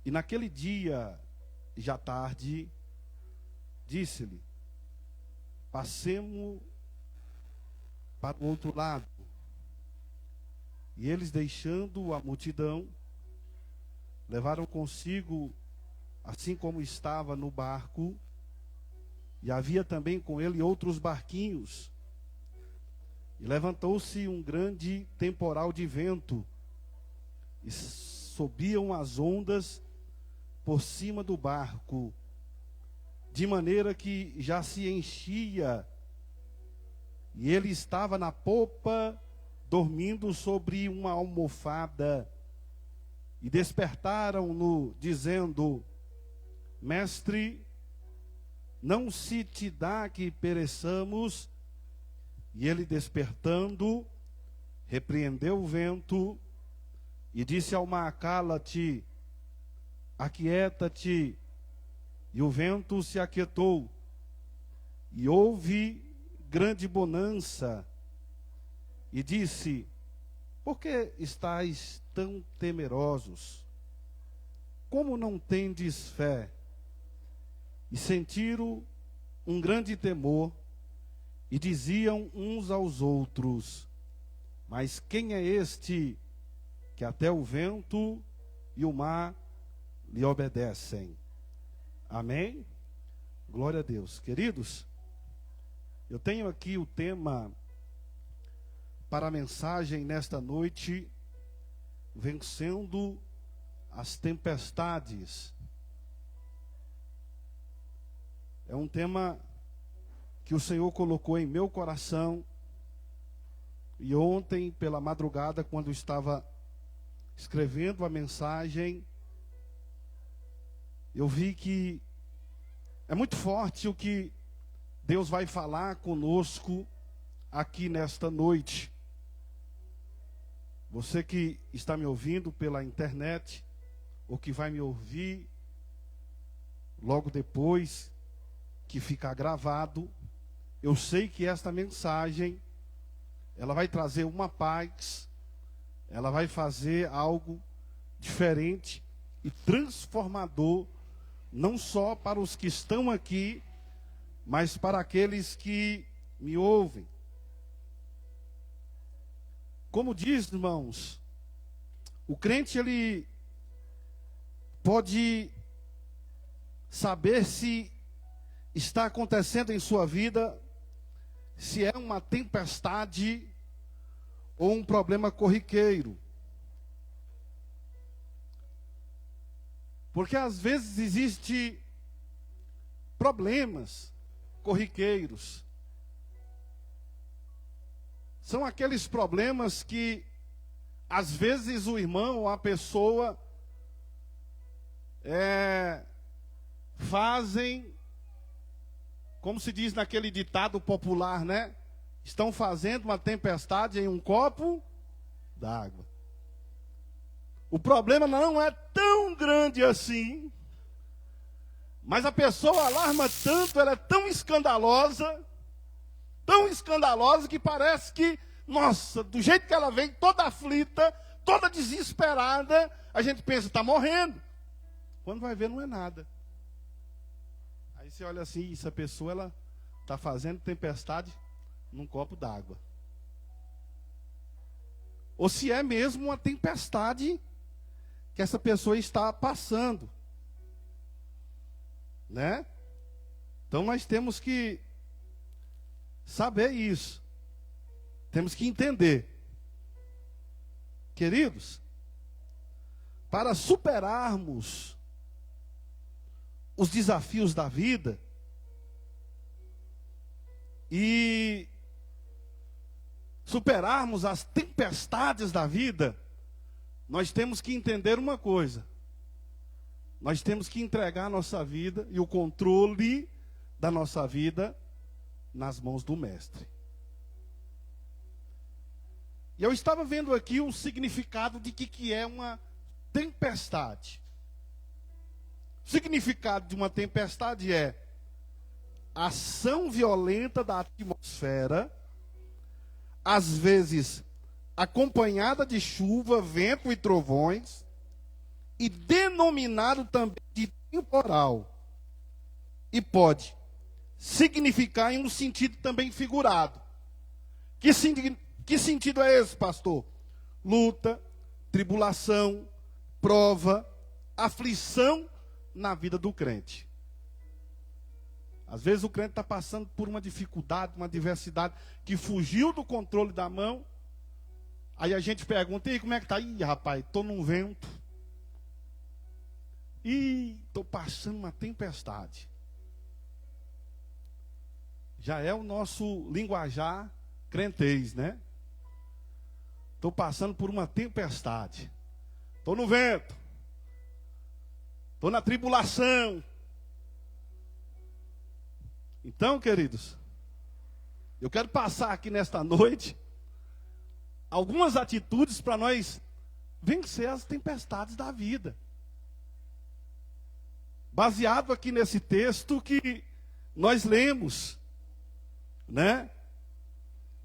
E naquele dia, já tarde, disse-lhe: passemos para o outro lado. E eles, deixando a multidão, levaram consigo, assim como estava no barco, e havia também com ele outros barquinhos. E levantou-se um grande temporal de vento, e subiam as ondas por cima do barco, de maneira que já se enchia, e ele estava na popa, dormindo sobre uma almofada. E despertaram-no, dizendo: Mestre, não se te dá que pereçamos? E ele, despertando, repreendeu o vento e disse ao mar: cala-te, aquieta-te. E o vento se aquietou, e houve grande bonança. E disse: por que estáis tão temerosos? Como não tendes fé? E sentiram um grande temor, e diziam uns aos outros: mas quem é este que até o vento e o mar lhe obedecem? Amém? Glória a Deus. Queridos, eu tenho aqui o tema para a mensagem nesta noite: vencendo as tempestades. É um tema que o Senhor colocou em meu coração, e ontem pela madrugada, quando estava escrevendo a mensagem, eu vi que é muito forte o que Deus vai falar conosco aqui nesta noite. Você que está me ouvindo pela internet, ou que vai me ouvir logo depois que ficar gravado, eu sei que esta mensagem, ela vai trazer uma paz, ela vai fazer algo diferente e transformador, não só para os que estão aqui, mas para aqueles que me ouvem. Como diz, irmãos, o crente, ele pode saber se está acontecendo em sua vida, se é uma tempestade ou um problema corriqueiro. Porque às vezes existem problemas corriqueiros. São aqueles problemas que às vezes o irmão ou a pessoa fazem, como se diz naquele ditado popular, né? Estão fazendo uma tempestade em um copo d'água. O problema não é tão grande assim, mas a pessoa alarma tanto, ela é tão escandalosa que parece que, nossa, do jeito que ela vem, toda aflita, toda desesperada, a gente pensa, está morrendo. Quando vai ver, não é nada. Aí você olha assim, essa pessoa, ela está fazendo tempestade num copo d'água. Ou se é mesmo uma tempestade que essa pessoa está passando, né? Então nós temos que saber isso. Temos que entender. Queridos, para superarmos os desafios da vida e superarmos as tempestades da vida, nós temos que entender uma coisa: nós temos que entregar a nossa vida e o controle da nossa vida nas mãos do Mestre. E eu estava vendo aqui o significado de que é uma tempestade. O significado de uma tempestade é ação violenta da atmosfera, às vezes acompanhada de chuva, vento e trovões, e denominado também de temporal. E pode significar em um sentido também figurado. Que sentido é esse, pastor? Luta, tribulação, prova, aflição na vida do crente. Às vezes o crente está passando por uma dificuldade, uma adversidade que fugiu do controle da mão. Aí a gente pergunta, e como é que está? Ih, rapaz, estou num vento. Ih, estou passando uma tempestade. Já é o nosso linguajar crentez, né? Estou passando por uma tempestade. Estou no vento. Estou na tribulação. Então, queridos, eu quero passar aqui nesta noite algumas atitudes para nós vencer as tempestades da vida. Baseado aqui nesse texto que nós lemos, né?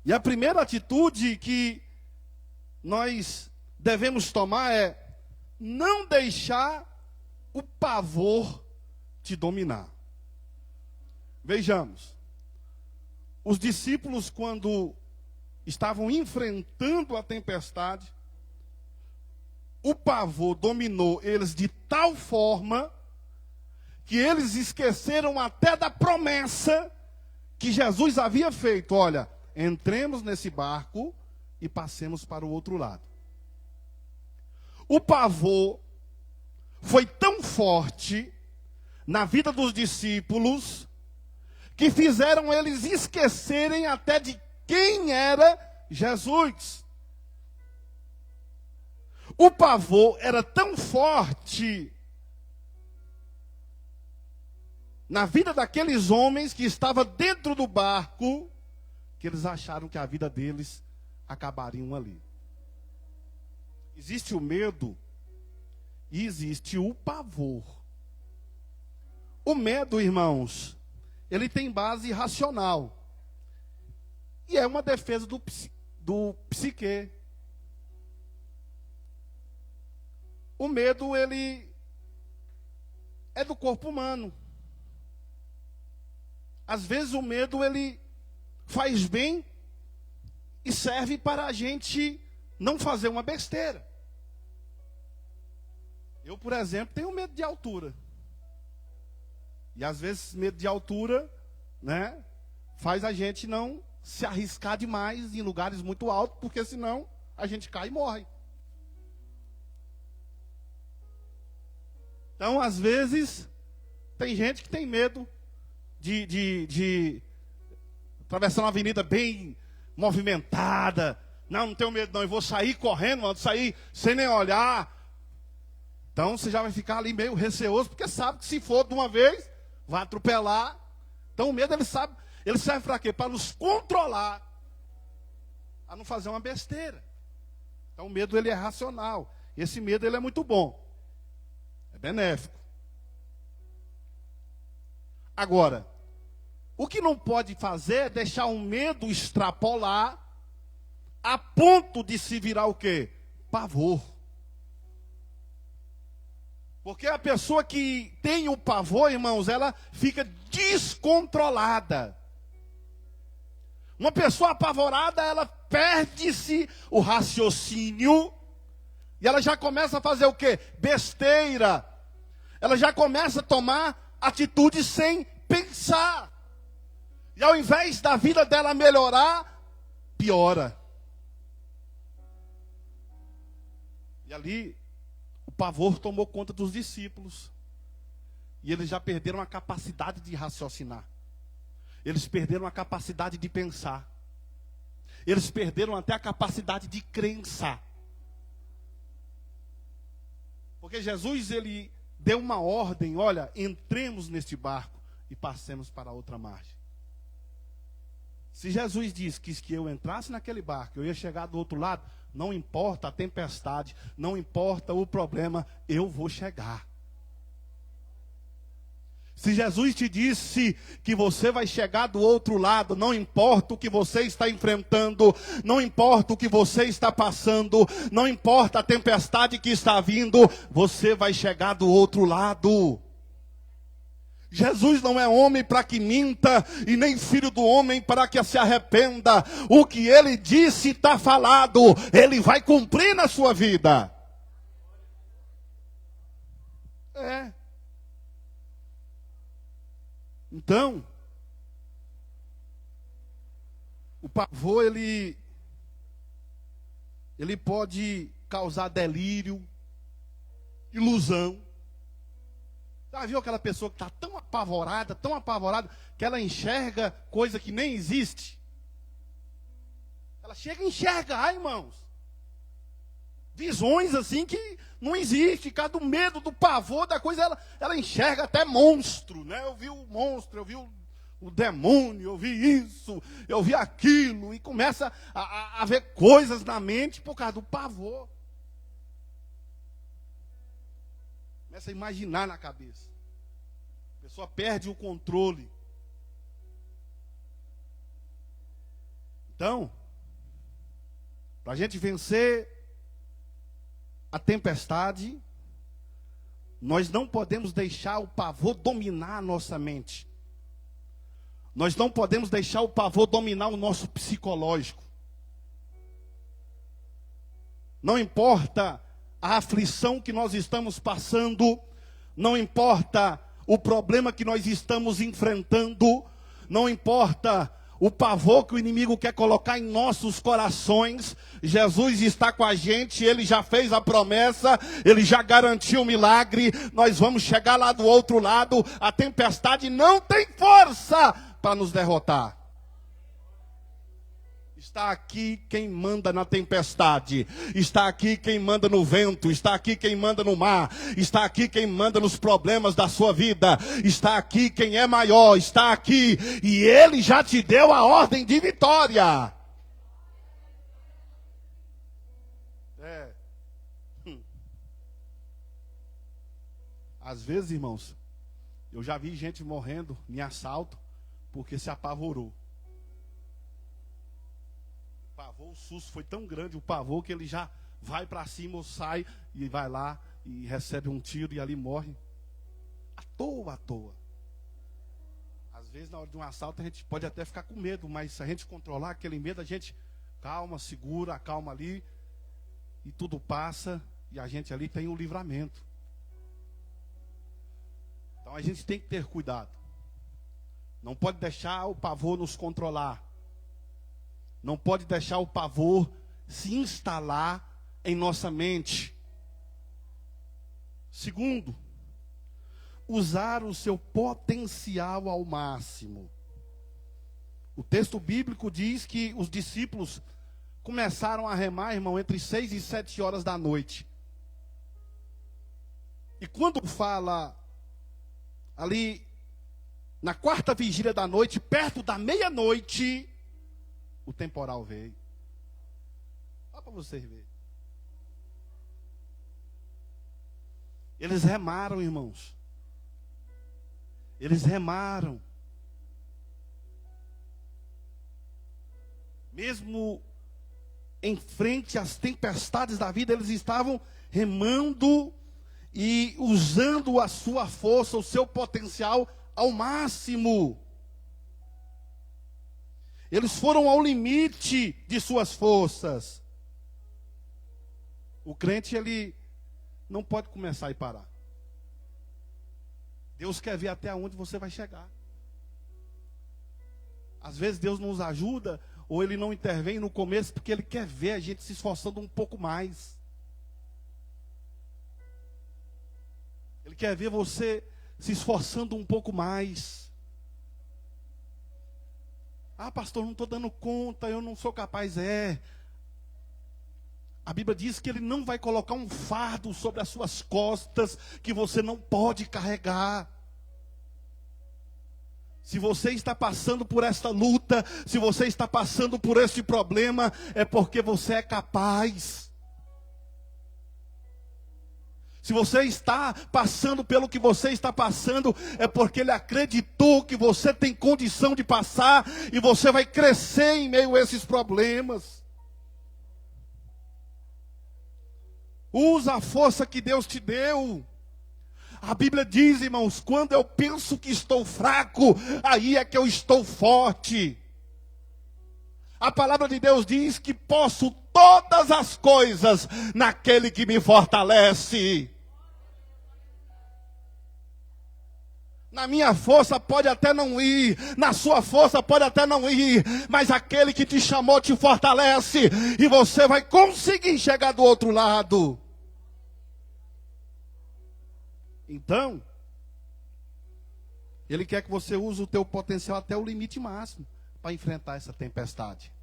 E a primeira atitude que nós devemos tomar é não deixar o pavor te dominar. Vejamos, os discípulos, quando estavam enfrentando a tempestade, o pavor dominou eles de tal forma que eles esqueceram até da promessa que Jesus havia feito. Olha, entremos nesse barco e passemos para o outro lado. O pavor foi tão forte na vida dos discípulos que fizeram eles esquecerem até de quem era Jesus. O pavor era tão forte na vida daqueles homens que estavam dentro do barco, que eles acharam que a vida deles acabaria ali. Existe o medo e existe o pavor. O medo, irmãos, ele tem base racional. E é uma defesa do psique. O medo, ele é do corpo humano. Às vezes o medo, ele faz bem e serve para a gente não fazer uma besteira. Eu, por exemplo, tenho medo de altura. E às vezes medo de altura, né, faz a gente não se arriscar demais em lugares muito altos, porque senão a gente cai e morre. Então, às vezes, tem gente que tem medo de atravessar uma avenida bem movimentada. Não tenho medo não, eu vou sair correndo, vou sair sem nem olhar. Então, você já vai ficar ali meio receoso, porque sabe que se for de uma vez, vai atropelar. Então, o medo, ele serve para quê? Para nos controlar, a não fazer uma besteira. Então, o medo, ele é racional. Esse medo, ele é muito bom. É benéfico. Agora, o que não pode fazer é deixar o medo extrapolar a ponto de se virar o quê? Pavor. Porque a pessoa que tem o pavor, irmãos, ela fica descontrolada. Uma pessoa apavorada, ela perde-se o raciocínio e ela já começa a fazer o quê? Besteira. Ela já começa a tomar atitudes sem pensar. E ao invés da vida dela melhorar, piora. E ali, o pavor tomou conta dos discípulos. E eles já perderam a capacidade de raciocinar. Eles perderam a capacidade de pensar. Eles perderam até a capacidade de crença. Porque Jesus, ele deu uma ordem, olha, entremos neste barco e passemos para a outra margem. Se Jesus quis que eu entrasse naquele barco, eu ia chegar do outro lado, não importa a tempestade, não importa o problema, eu vou chegar. Se Jesus te disse que você vai chegar do outro lado, não importa o que você está enfrentando, não importa o que você está passando, não importa a tempestade que está vindo, você vai chegar do outro lado. Jesus não é homem para que minta, e nem filho do homem para que se arrependa. O que ele disse está falado, ele vai cumprir na sua vida. Então, o pavor, ele pode causar delírio, ilusão. Já viu aquela pessoa que está tão apavorada, que ela enxerga coisa que nem existe? Ela chega e enxerga, irmãos, visões assim que não existe, cada do medo, do pavor, da coisa, ela enxerga até monstro, né? Eu vi o monstro, eu vi o demônio, eu vi isso, eu vi aquilo, e começa a ver coisas na mente por causa do pavor. Começa a imaginar na cabeça. A pessoa perde o controle. Então, para a gente vencer a tempestade, nós não podemos deixar o pavor dominar a nossa mente. Nós não podemos deixar o pavor dominar o nosso psicológico. Não importa a aflição que nós estamos passando, não importa o problema que nós estamos enfrentando, não importa o pavor que o inimigo quer colocar em nossos corações, Jesus está com a gente, ele já fez a promessa, ele já garantiu o milagre, nós vamos chegar lá do outro lado, a tempestade não tem força para nos derrotar. Está aqui quem manda na tempestade, está aqui quem manda no vento, está aqui quem manda no mar, está aqui quem manda nos problemas da sua vida, está aqui quem é maior, está aqui, e ele já te deu a ordem de vitória. Às vezes, irmãos, eu já vi gente morrendo em assalto porque se apavorou. O susto foi tão grande, o pavor, que ele já vai para cima ou sai e vai lá e recebe um tiro e ali morre. À toa. Às vezes na hora de um assalto a gente pode até ficar com medo, mas se a gente controlar aquele medo, a gente calma, segura, acalma ali e tudo passa e a gente ali tem o livramento. Então a gente tem que ter cuidado. Não pode deixar o pavor nos controlar. Não pode deixar o pavor se instalar em nossa mente. Segundo, usar o seu potencial ao máximo. O texto bíblico diz que os discípulos começaram a remar, irmão, entre 6 e 7 horas da noite. E quando fala ali na quarta vigília da noite, perto da meia-noite, o temporal veio. Olha para vocês verem. Eles remaram, irmãos. Eles remaram. Mesmo em frente às tempestades da vida, eles estavam remando e usando a sua força, o seu potencial ao máximo. Eles foram ao limite de suas forças. O crente, ele não pode começar e parar. Deus quer ver até onde você vai chegar. Às vezes Deus não nos ajuda, ou Ele não intervém no começo, porque Ele quer ver a gente se esforçando um pouco mais. Ele quer ver você se esforçando um pouco mais. Ah, pastor, não estou dando conta, eu não sou capaz. A Bíblia diz que Ele não vai colocar um fardo sobre as suas costas que você não pode carregar. Se você está passando por esta luta, se você está passando por este problema, é porque você é capaz. Se você está passando pelo que você está passando, é porque Ele acreditou que você tem condição de passar e você vai crescer em meio a esses problemas. Usa a força que Deus te deu. A Bíblia diz, irmãos, quando eu penso que estou fraco, aí é que eu estou forte. A palavra de Deus diz que posso todas as coisas naquele que me fortalece. Na minha força pode até não ir, na sua força pode até não ir, mas aquele que te chamou te fortalece e você vai conseguir chegar do outro lado. Então, Ele quer que você use o teu potencial até o limite máximo para enfrentar essa tempestade.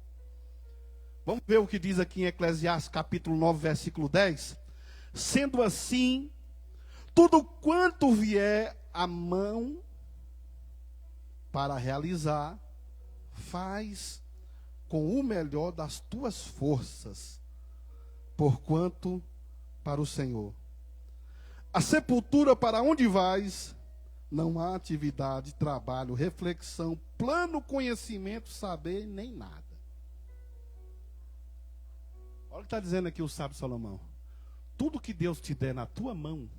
Vamos ver o que diz aqui em Eclesiastes capítulo 9, versículo 10. Sendo assim, tudo quanto vier à mão para realizar, faz com o melhor das tuas forças, porquanto para o Senhor. A sepultura para onde vais, não há atividade, trabalho, reflexão, plano, conhecimento, saber, nem nada. Olha o que está dizendo aqui o sábio Salomão. Tudo que Deus te der na tua mão,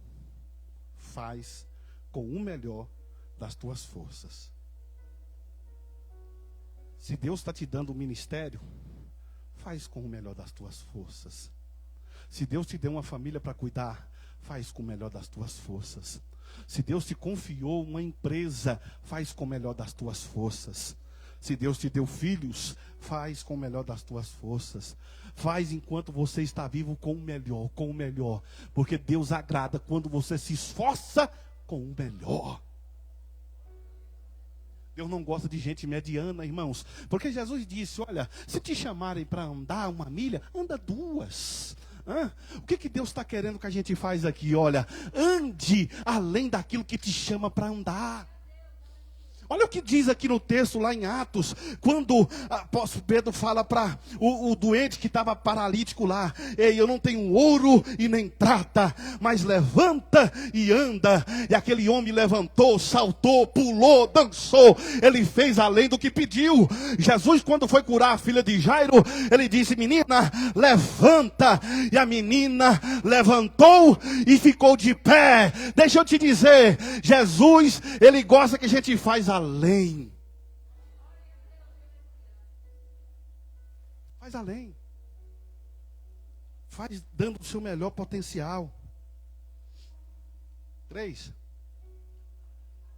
faz com o melhor das tuas forças. Se Deus está te dando um ministério, faz com o melhor das tuas forças. Se Deus te deu uma família para cuidar, faz com o melhor das tuas forças. Se Deus te confiou uma empresa, faz com o melhor das tuas forças. Se Deus te deu filhos, faz com o melhor das tuas forças. Faz enquanto você está vivo com o melhor, com o melhor. Porque Deus agrada quando você se esforça com o melhor. Deus não gosta de gente mediana, irmãos. Porque Jesus disse, olha, se te chamarem para andar uma milha, anda duas. O que Deus está querendo que a gente faz aqui? Olha, ande além daquilo que te chama para andar. Olha o que diz aqui no texto, lá em Atos, quando apóstolo Pedro fala para o doente que estava paralítico lá: ei, eu não tenho ouro e nem prata, mas levanta e anda. E aquele homem levantou, saltou, pulou, dançou, ele fez além do que pediu. Jesus, quando foi curar a filha de Jairo, ele disse: menina, levanta. E a menina levantou e ficou de pé. Deixa eu te dizer, Jesus, ele gosta que a gente faz além. Faz além. Faz dando o seu melhor potencial. 3.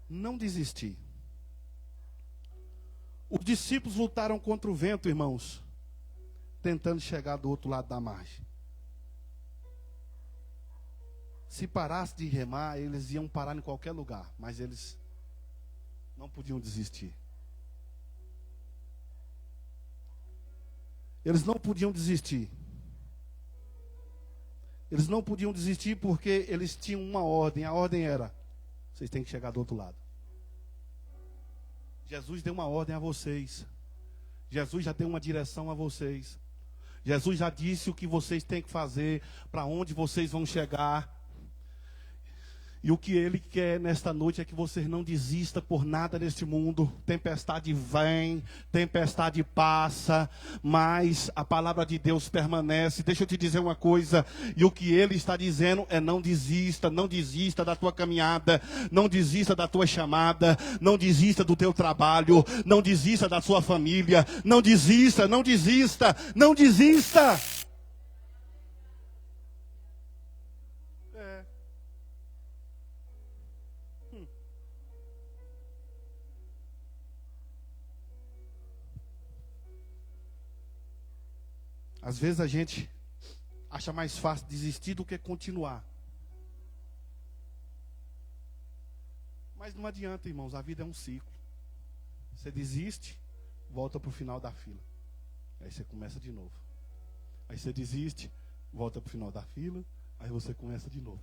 Não desistir. Os discípulos lutaram contra o vento, irmãos, tentando chegar do outro lado da margem. Se parasse de remar, eles iam parar em qualquer lugar, mas eles não podiam desistir. Eles não podiam desistir. Eles não podiam desistir porque eles tinham uma ordem. A ordem era: vocês têm que chegar do outro lado. Jesus deu uma ordem a vocês. Jesus já deu uma direção a vocês. Jesus já disse o que vocês têm que fazer, para onde vocês vão chegar. E o que Ele quer nesta noite é que vocês não desistam por nada neste mundo. Tempestade vem, tempestade passa, mas a palavra de Deus permanece. Deixa eu te dizer uma coisa, e o que Ele está dizendo é: não desista, não desista da tua caminhada, não desista da tua chamada, não desista do teu trabalho, não desista da sua família, não desista, não desista, não desista. Às vezes a gente acha mais fácil desistir do que continuar. Mas não adianta, irmãos, a vida é um ciclo. Você desiste, volta para o final da fila. Aí você começa de novo. Aí você desiste, volta para o final da fila, aí você começa de novo.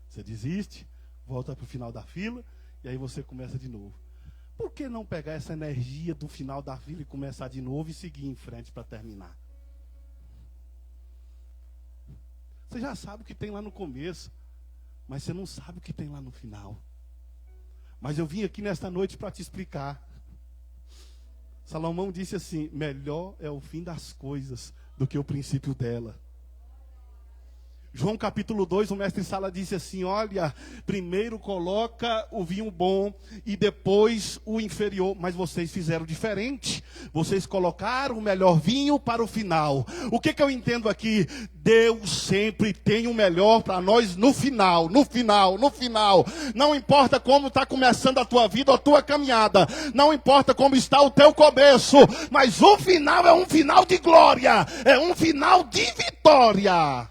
Você desiste, volta para o final da fila, e aí você começa de novo. Por que não pegar essa energia do final da fila e começar de novo e seguir em frente para terminar? Você já sabe o que tem lá no começo. mas você não sabe o que tem lá no final. Mas eu vim aqui nesta noite para te explicar. Salomão disse assim: melhor é o fim das coisas do que o princípio dela. João capítulo 2, o mestre Sala disse assim: olha, primeiro coloca o vinho bom e depois o inferior. Mas vocês fizeram diferente. Vocês colocaram o melhor vinho para o final. O que eu entendo aqui? Deus sempre tem o melhor para nós no final, no final, no final. Não importa como está começando a tua vida ou a tua caminhada. Não importa como está o teu começo. Mas o final é um final de glória. É um final de vitória.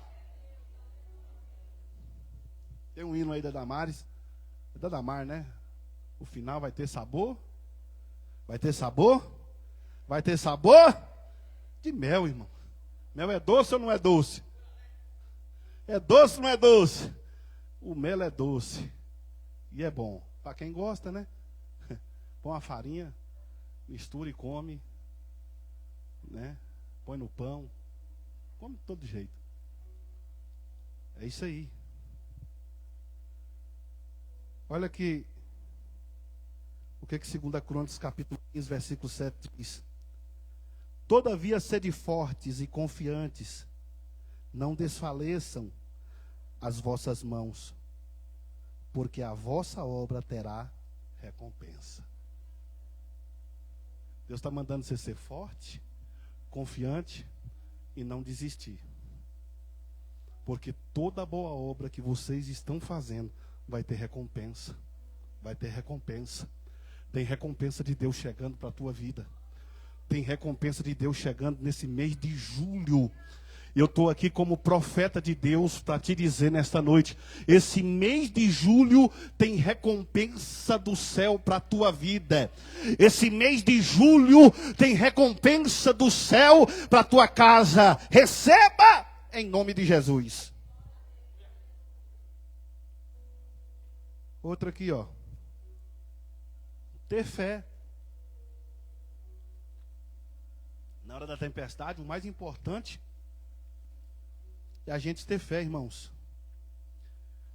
Tem um hino aí da Damares. É da Damar, né? O final vai ter sabor? Vai ter sabor? Vai ter sabor? De mel, irmão. Mel é doce ou não é doce? É doce ou não é doce? O mel é doce. E é bom. Para quem gosta, né? Põe uma farinha, mistura e come. Né? Põe no pão. Come de todo jeito. É isso aí. Olha aqui o que 2 Crônicas capítulo 15, versículo 7 diz. Todavia sede fortes e confiantes, não desfaleçam as vossas mãos, porque a vossa obra terá recompensa. Deus está mandando você ser forte, confiante e não desistir. Porque toda boa obra que vocês estão fazendo vai ter recompensa. Vai ter recompensa. Tem recompensa de Deus chegando para a tua vida. Tem recompensa de Deus chegando nesse mês de julho. Eu estou aqui como profeta de Deus para te dizer nesta noite: esse mês de julho tem recompensa do céu para a tua vida. Esse mês de julho tem recompensa do céu para a tua casa. Receba em nome de Jesus. Outra aqui, ó. Ter fé. Na hora da tempestade, o mais importante é a gente ter fé, irmãos.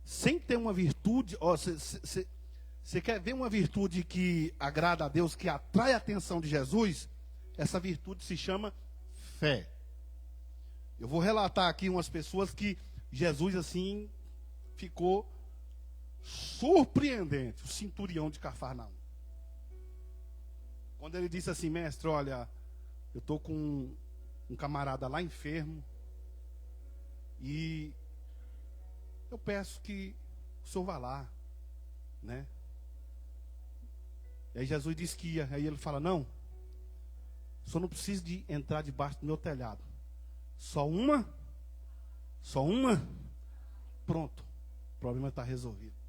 Sem ter uma virtude, ó, você quer ver uma virtude que agrada a Deus, que atrai a atenção de Jesus? Essa virtude se chama fé. Eu vou relatar aqui umas pessoas que Jesus assim ficou surpreendente, o centurião de Cafarnaum. Quando ele disse assim: mestre, olha, eu estou com um camarada lá enfermo e eu peço que o senhor vá lá, né? E aí Jesus disse que ia. Aí ele fala: não, o senhor não precisa de entrar debaixo do meu telhado. Só uma, pronto, o problema está resolvido.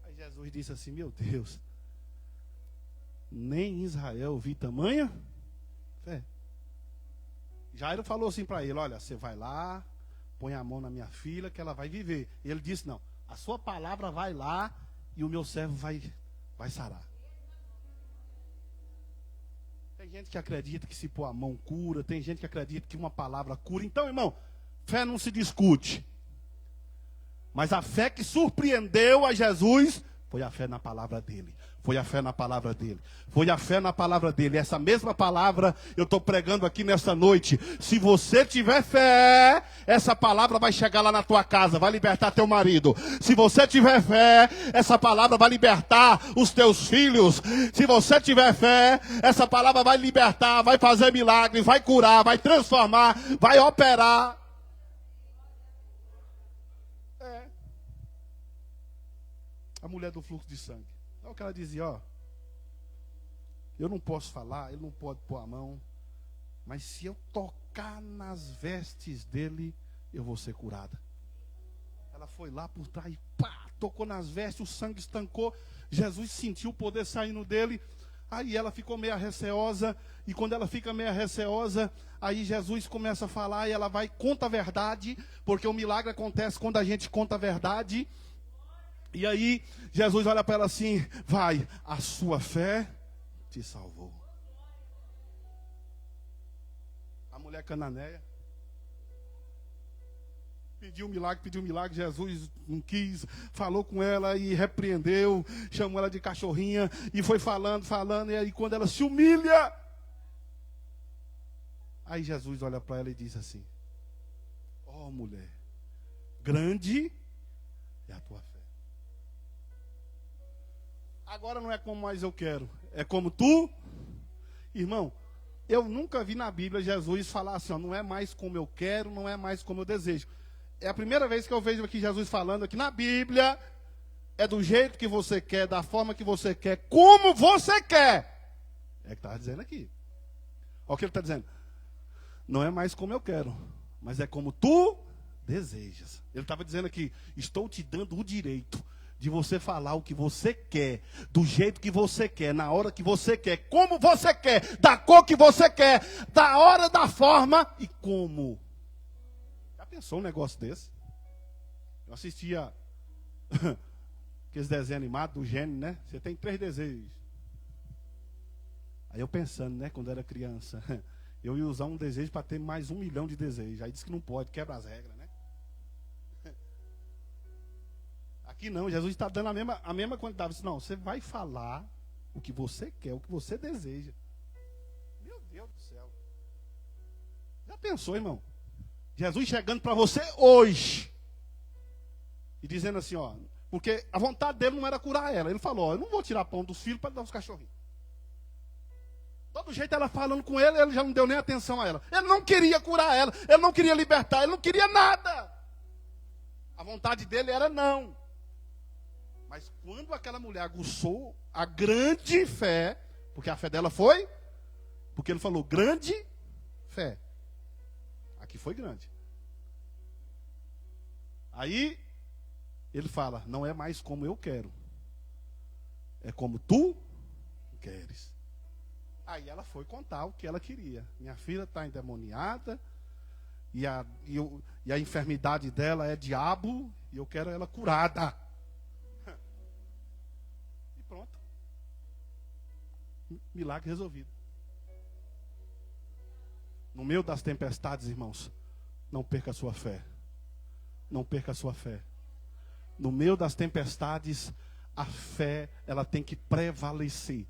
Aí Jesus disse assim: meu Deus, nem em Israel vi tamanha fé. Jairo falou assim para ele: olha, você vai lá, põe a mão na minha filha que ela vai viver. E ele disse: não, a sua palavra vai lá e o meu servo vai sarar. Tem gente que acredita que se pôr a mão cura, tem gente que acredita que uma palavra cura. Então, irmão, fé não se discute. Mas a fé que surpreendeu a Jesus foi a fé na palavra dele. Foi a fé na palavra dele. Foi a fé na palavra dele. Essa mesma palavra eu estou pregando aqui nesta noite. Se você tiver fé, essa palavra vai chegar lá na tua casa, vai libertar teu marido. Se você tiver fé, essa palavra vai libertar os teus filhos. Se você tiver fé, essa palavra vai libertar, vai fazer milagres, vai curar, vai transformar, vai operar. A mulher do fluxo de sangue. É o que ela dizia: ó, eu não posso falar, ele não pode pôr a mão, mas se eu tocar nas vestes dele, eu vou ser curada. Ela foi lá por trás, pá, tocou nas vestes, o sangue estancou, Jesus sentiu o poder saindo dele. Aí ela ficou meio receosa, e quando ela fica meio receosa, aí Jesus começa a falar, e ela vai, conta a verdade, porque o milagre acontece quando a gente conta a verdade. E aí, Jesus olha para ela assim: vai, a sua fé te salvou. A mulher cananeia, Pediu um milagre, Jesus não quis, falou com ela e repreendeu, chamou ela de cachorrinha e foi falando, e aí quando ela se humilha, aí Jesus olha para ela e diz assim: ó mulher, grande é a tua fé. Agora não é como mais eu quero, é como tu. Irmão, eu nunca vi na Bíblia Jesus falar assim, ó, não é mais como eu quero, não é mais como eu desejo. É a primeira vez que eu vejo aqui Jesus falando aqui na Bíblia, é do jeito que você quer, da forma que você quer, como você quer. É o que está dizendo aqui. Olha o que ele está dizendo. Não é mais como eu quero, mas é como tu desejas. Ele estava dizendo aqui, estou te dando o direito de você falar o que você quer, do jeito que você quer, na hora que você quer, como você quer, da cor que você quer, da hora, da forma e como. Já pensou um negócio desse? Eu assistia aqueles desenhos animados do gênio, né? Você tem 3 desejos. Aí eu pensando, né, quando era criança, eu ia usar um desejo para ter mais 1 milhão de desejos. Aí disse que não pode, quebra as regras, né? Aqui não, Jesus está dando a mesma quantidade. Disse, não, você vai falar o que você quer, o que você deseja. Meu Deus do céu. Já pensou, irmão? Jesus chegando para você hoje e dizendo assim, ó, porque a vontade dele não era curar ela. Ele falou, ó, eu não vou tirar pão dos filhos para dar aos cachorrinhos. Todo jeito ela falando com ele, ele já não deu nem atenção a ela. Ele não queria curar ela, ele não queria libertar, ele não queria nada. A vontade dele era não. Mas quando aquela mulher aguçou a grande fé, porque a fé dela foi, porque ele falou grande fé. Aqui foi grande. Aí ele fala, não é mais como eu quero, é como tu queres. Aí ela foi contar o que ela queria. Minha filha está endemoniada, e a enfermidade dela é diabo, e eu quero ela curada. E pronto. Milagre resolvido. No meio das tempestades, irmãos, não perca a sua fé. Não perca a sua fé. No meio das tempestades, a fé, ela tem que prevalecer.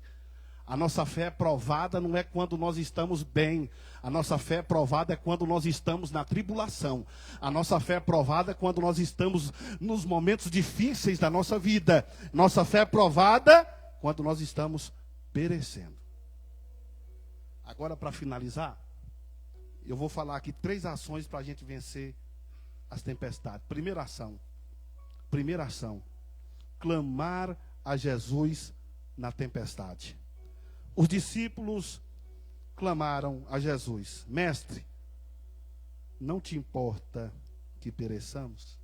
A nossa fé é provada não é quando nós estamos bem. A nossa fé é provada é quando nós estamos na tribulação. A nossa fé é provada é quando nós estamos nos momentos difíceis da nossa vida. Nossa fé é provada quando nós estamos perecendo. Agora, para finalizar, eu vou falar aqui 3 ações para a gente vencer as tempestades. Primeira ação, clamar a Jesus na tempestade. Os discípulos clamaram a Jesus, mestre, não te importa que pereçamos?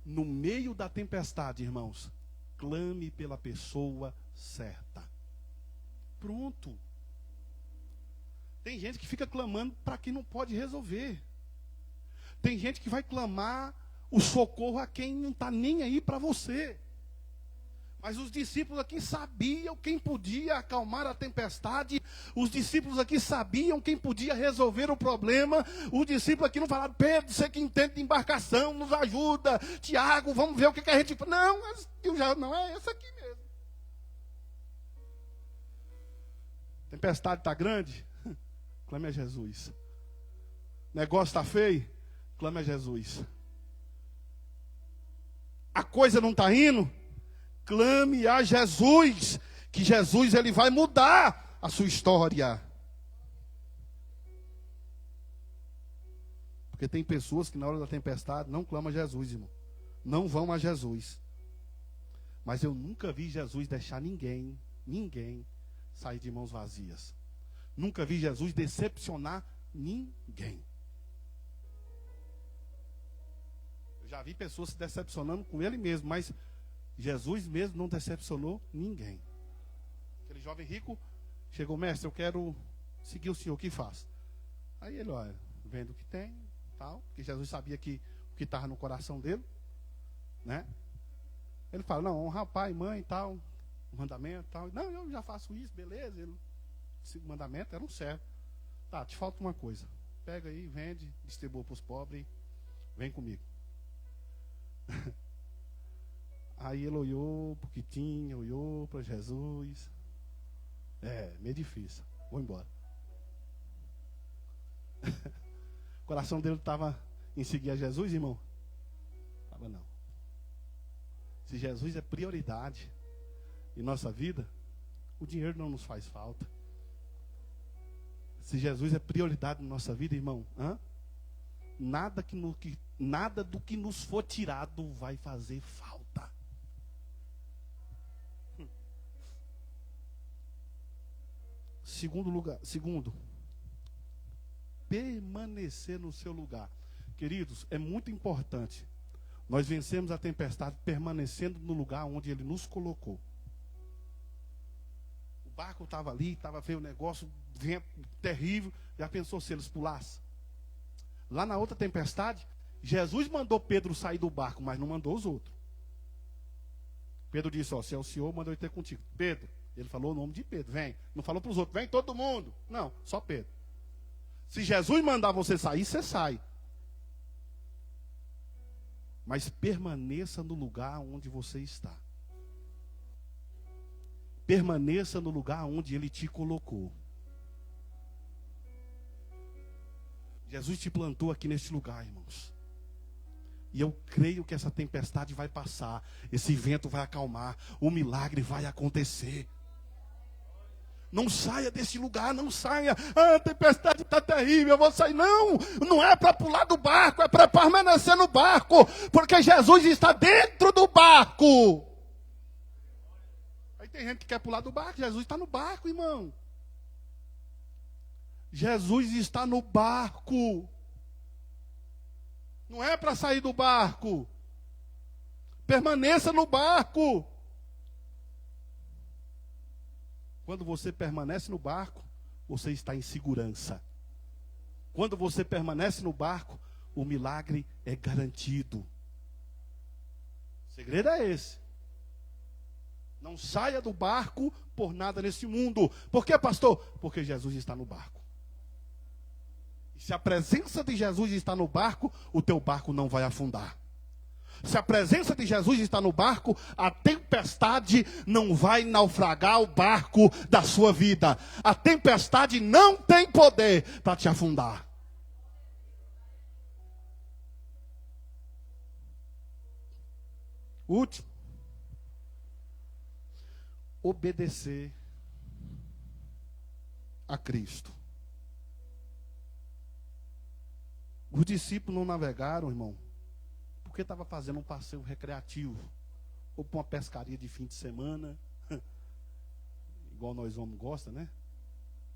No meio da tempestade, irmãos, clame pela pessoa certa. Pronto. Tem gente que fica clamando para quem não pode resolver. Tem gente que vai clamar o socorro a quem não está nem aí para você. Mas os discípulos aqui sabiam quem podia acalmar a tempestade. Os discípulos aqui sabiam quem podia resolver o problema. Os discípulos aqui não falaram, Pedro, você que entende de embarcação, nos ajuda. Tiago, vamos ver o que a gente... Não, é essa aqui mesmo. Tempestade está grande? Clame a Jesus. Negócio está feio? Clame a Jesus. A coisa não está indo? Clame a Jesus, que Jesus ele vai mudar a sua história. Porque tem pessoas que na hora da tempestade não clamam a Jesus, irmão. Não vão a Jesus. Mas eu nunca vi Jesus deixar ninguém sair de mãos vazias. Nunca vi Jesus decepcionar ninguém. Eu já vi pessoas se decepcionando com ele mesmo, mas Jesus mesmo não decepcionou ninguém. Aquele jovem rico chegou, mestre, eu quero seguir o senhor, o que faz? Aí ele, olha, vendo o que tem, tal, porque Jesus sabia que o que estava no coração dele, né? Ele fala, não, honrar pai e mãe e tal, mandamento e tal. Não, eu já faço isso, beleza. Esse mandamento era um certo. Tá, te falta uma coisa. pega aí, vende, distribua para os pobres, vem comigo. Aí ele olhou para o que tinha, olhou para Jesus. Meio difícil, vou embora. O coração dele estava em seguir a Jesus, irmão? Estava não. Se Jesus é prioridade em nossa vida, o dinheiro não nos faz falta. Se Jesus é prioridade em nossa vida, irmão, nada do que nos for tirado vai fazer falta. Segundo, permanecer no seu lugar. Queridos, é muito importante. Nós vencemos a tempestade permanecendo no lugar onde Ele nos colocou. O barco estava ali, estava feio o negócio, vento terrível. Já pensou se eles pulassem? Lá na outra tempestade, Jesus mandou Pedro sair do barco, mas não mandou os outros. Pedro disse, se é o Senhor, mandou eu ter contigo. Pedro, ele falou o nome de Pedro, vem. Não falou para os outros, vem todo mundo. Não, só Pedro. Se Jesus mandar você sair, você sai. Mas permaneça no lugar onde você está. Permaneça no lugar onde Ele te colocou. Jesus te plantou aqui neste lugar, irmãos. E eu creio que essa tempestade vai passar. Esse vento vai acalmar. O milagre vai acontecer. Não saia desse lugar, não saia. A tempestade está terrível, eu vou sair. Não, não é para pular do barco, é para permanecer no barco. Porque Jesus está dentro do barco. Aí tem gente que quer pular do barco. Jesus está no barco, irmão. Jesus está no barco. Não é para sair do barco. Permaneça no barco. Quando você permanece no barco, você está em segurança. Quando você permanece no barco, o milagre é garantido. O segredo é esse. Não saia do barco por nada nesse mundo. Por quê, pastor? Porque Jesus está no barco. E se a presença de Jesus está no barco, o teu barco não vai afundar. Se a presença de Jesus está no barco, a tempestade não vai naufragar o barco da sua vida. A tempestade não tem poder para te afundar. Último. Obedecer a Cristo. Os discípulos não navegaram, irmão, porque estava fazendo um passeio recreativo, ou para uma pescaria de fim de semana, igual nós homens gostamos, né?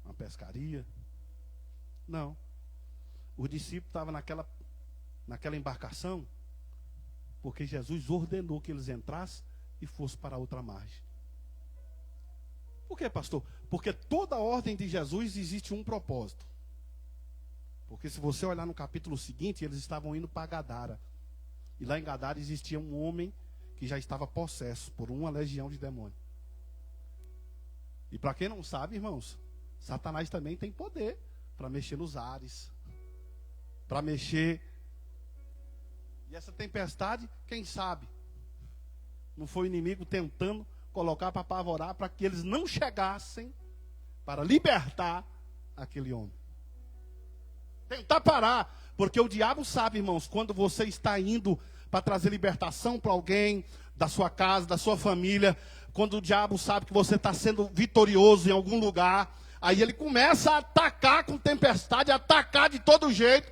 Uma pescaria. Não. Os discípulos estavam naquela embarcação, porque Jesus ordenou que eles entrassem e fossem para outra margem. Por quê, pastor? Porque toda a ordem de Jesus existe um propósito. Porque se você olhar no capítulo seguinte, eles estavam indo para Gadara. E lá em Gadara existia um homem que já estava possesso por uma legião de demônios. E para quem não sabe, irmãos, Satanás também tem poder para mexer nos ares, para mexer. E essa tempestade, quem sabe, não foi o inimigo tentando colocar para apavorar, para que eles não chegassem para libertar aquele homem. Tentar parar, porque o diabo sabe, irmãos, quando você está indo para trazer libertação para alguém, da sua casa, da sua família, quando o diabo sabe que você está sendo vitorioso em algum lugar, aí ele começa a atacar com tempestade, atacar de todo jeito,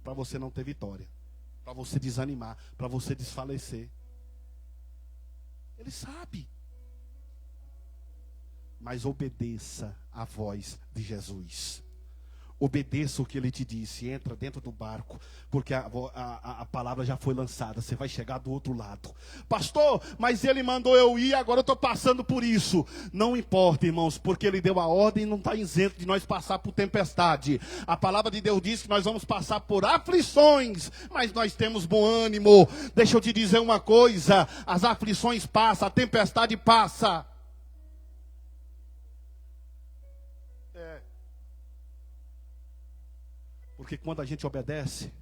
para você não ter vitória, para você desanimar, para você desfalecer. Ele sabe. Mas obedeça à voz de Jesus. Obedeça o que ele te disse, entra dentro do barco, porque a palavra já foi lançada, você vai chegar do outro lado. Pastor, mas ele mandou eu ir, agora eu estou passando por isso. Não importa, irmãos, porque ele deu a ordem e não está isento de nós passar por tempestade. A palavra de Deus diz que nós vamos passar por aflições, mas nós temos bom ânimo. Deixa eu te dizer uma coisa, as aflições passam, a tempestade passa. Porque quando a gente obedece,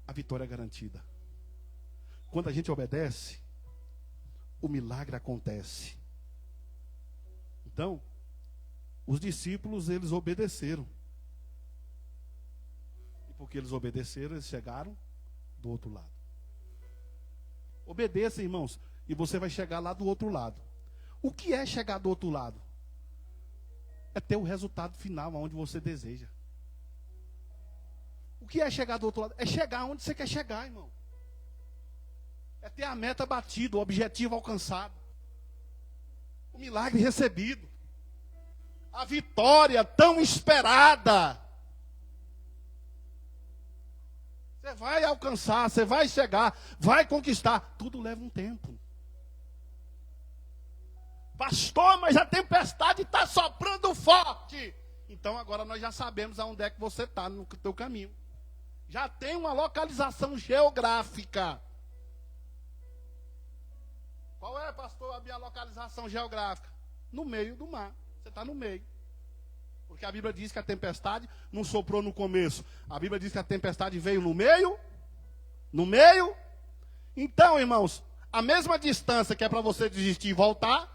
a vitória é garantida. Quando a gente obedece, o milagre acontece. Então, os discípulos, eles obedeceram. E porque eles obedeceram, eles chegaram do outro lado. Obedeça, irmãos, e você vai chegar lá do outro lado. O que é chegar do outro lado? É ter o resultado final aonde você deseja. O que é chegar do outro lado? É chegar onde você quer chegar, irmão. É ter a meta batida, o objetivo alcançado. O milagre recebido. A vitória tão esperada. Você vai alcançar, você vai chegar, vai conquistar. Tudo leva um tempo. Pastor, mas a tempestade está soprando forte. Então agora nós já sabemos aonde é que você está no teu caminho. Já tem uma localização geográfica. Qual é, pastor, a minha localização geográfica? No meio do mar. Você está no meio. Porque a Bíblia diz que a tempestade não soprou no começo. A Bíblia diz que a tempestade veio no meio. No meio. Então, irmãos, a mesma distância que é para você desistir e voltar,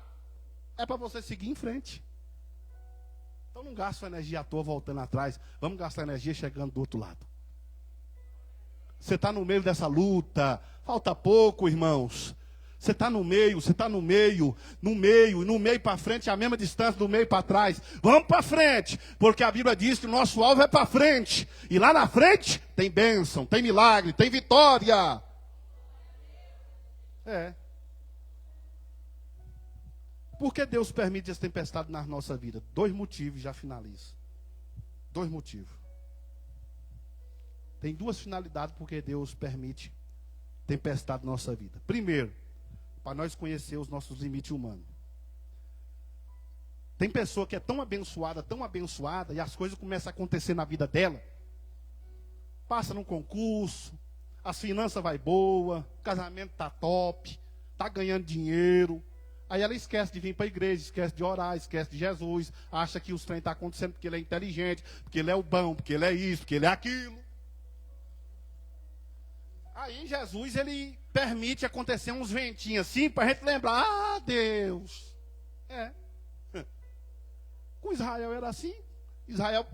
é para você seguir em frente. Então não gasta sua energia à toa voltando atrás. Vamos gastar energia chegando do outro lado. Você está no meio dessa luta. Falta pouco, irmãos. Você está no meio, você está no meio para frente, a mesma distância do meio para trás. Vamos para frente, porque a Bíblia diz que o nosso alvo é para frente. E lá na frente tem bênção, tem milagre, tem vitória. É. Por que Deus permite essa tempestade na nossa vida? 2 motivos, já finalizo. 2 motivos. Tem 2 finalidades porque Deus permite tempestade na nossa vida. Primeiro, para nós conhecer os nossos limites humanos. Tem pessoa que é tão abençoada, e as coisas começam a acontecer na vida dela. Passa num concurso, as finanças vai boa, o casamento está top, está ganhando dinheiro. Aí ela esquece de vir para a igreja, esquece de orar, esquece de Jesus, acha que os trem estão acontecendo porque ele é inteligente, porque ele é o bom, porque ele é isso, porque ele é aquilo. Aí Jesus, ele permite acontecer uns ventinhos assim, para a gente lembrar, ah, Deus. É. Com Israel era assim. Israel,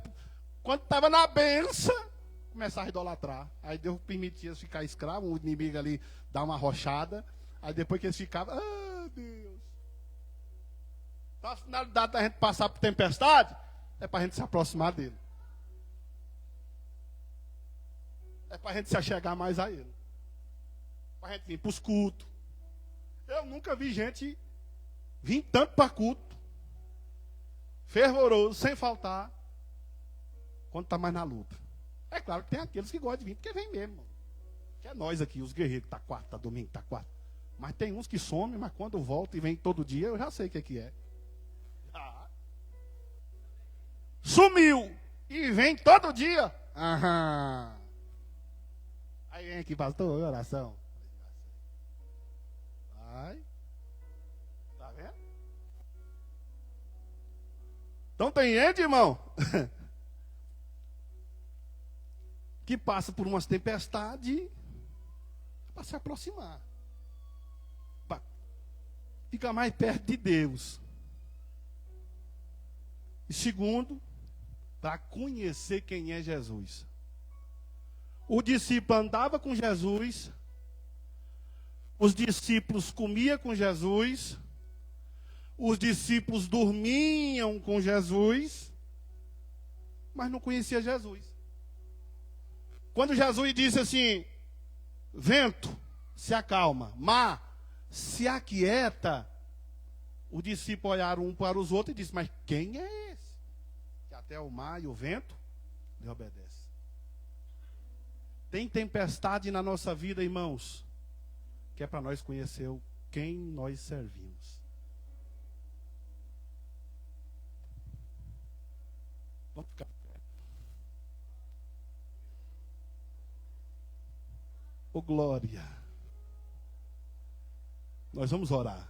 quando estava na benção, começava a idolatrar. Aí Deus permitia eles ficar escravos, o inimigo ali dá uma rochada. Aí depois que eles ficavam, ah, Deus. Então a finalidade da gente passar por tempestade é para a gente se aproximar dele. É para a gente se achegar mais a ele. Para a gente vir para os cultos. Eu nunca vi gente vir tanto para culto. Fervoroso, sem faltar. Quando está mais na luta. É claro que tem aqueles que gostam de vir, porque vem mesmo. Que é nós aqui, os guerreiros, que está quarta, está domingo, está quarta. Mas tem uns que somem, mas quando volta e vem todo dia, eu já sei o que é. Ah. Sumiu. E vem todo dia. Aham. Aí vem aqui, pastor, oração. Vai. Tá vendo? Então tem gente, irmão, que passa por umas tempestades para se aproximar. Para ficar mais perto de Deus. E segundo, para conhecer quem é Jesus. O discípulo andava com Jesus, os discípulos comiam com Jesus, os discípulos dormiam com Jesus, mas não conhecia Jesus. Quando Jesus disse assim, vento, se acalma, mar, se aquieta, os discípulos olharam um para os outros e disseram, mas quem é esse? Que até o mar e o vento lhe obedecem. Tem tempestade na nossa vida, irmãos, que é para nós conhecer quem nós servimos. Vamos ficar perto. Ô glória. Nós vamos orar.